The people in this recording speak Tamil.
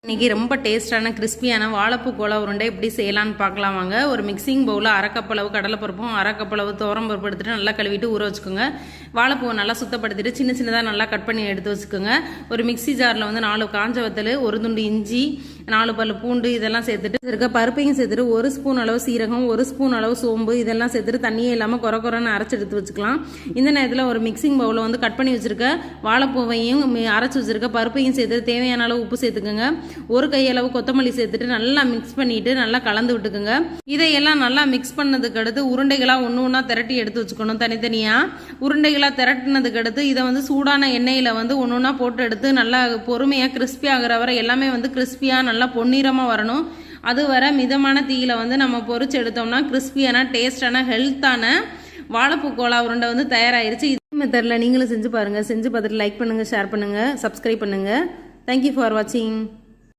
இன்றைக்கி ரொம்ப டேஸ்டான கிறிஸ்பியான வாழைப்பூ கோலா உருண்டை எப்படி செய்யலான்னு பார்க்கலாம் வாங்க. ஒரு மிக்சிங் பவுலில் அரைக்கப்பளவு கடலைப்பருப்பும் அரைக்கப்பளவு துவரம்பருப்பு எடுத்துகிட்டு நல்லா கழுவிட்டு ஊற வச்சுக்கோங்க. வாழைப்பூவை நல்லா சுத்தப்படுத்திட்டு சின்ன சின்னதாக நல்லா கட் பண்ணி எடுத்து வச்சுக்கோங்க. ஒரு மிக்சி ஜாரில் வந்து 4 காஞ்ச வத்தல், ஒரு துண்டு இஞ்சி, 4 பல் பூண்டு இதெல்லாம் சேர்த்துட்டு இருக்க பருப்பையும் சேர்த்துட்டு 1 ஸ்பூன் அளவு சீரகம், 1 ஸ்பூன் அளவு சோம்பு இதெல்லாம் சேர்த்துட்டு தண்ணியே இல்லாமல் குறைன்னு அரைச்சி எடுத்து வச்சுக்கலாம். இந்த நேரத்தில் ஒரு மிக்சிங் பவுலில் வந்து கட் பண்ணி வச்சுருக்க வாழைப்பூவையும் அரைச்சி வச்சுருக்க பருப்பையும் சேர்த்து தேவையான அளவு உப்பு சேர்த்துக்கோங்க. ஒரு கையளவு கொத்தமல்லி சேர்த்துட்டு நல்லா மிக்ஸ் பண்ணிட்டு நல்லா கலந்து விட்டுக்குங்க. இதையெல்லாம் நல்லா மிக்ஸ் பண்ணதுக்கு அடுத்து உருண்டைகளாக ஒன்று ஒன்றா திரட்டி எடுத்து வச்சுக்கணும். தனித்தனியாக உருண்டைகளாக திரட்டினதுக்கு அடுத்து இதை வந்து சூடான எண்ணெயில் வந்து ஒன்று ஒன்றா போட்டு எடுத்து நல்லா பொறுமையாக கிறிஸ்பி ஆகிற வரை எல்லாமே வந்து கிறிஸ்பியாக நல்லா பொன்னிறமாக வரணும். அது வர மிதமான தீயில வந்து நம்ம பொரிச்சு எடுத்தோம்னா கிறிஸ்பியான டேஸ்டான ஹெல்த்தான வாழைப்பூ கோலா உருண்டை வந்து தயாராகிருச்சு. இதே மெத்தடில் நீங்களும் செஞ்சு பாருங்கள். செஞ்சு பார்த்துட்டு லைக் பண்ணுங்கள், ஷேர் பண்ணுங்கள், சப்ஸ்கிரைப் பண்ணுங்கள். தேங்க்யூ ஃபார் வாட்சிங்.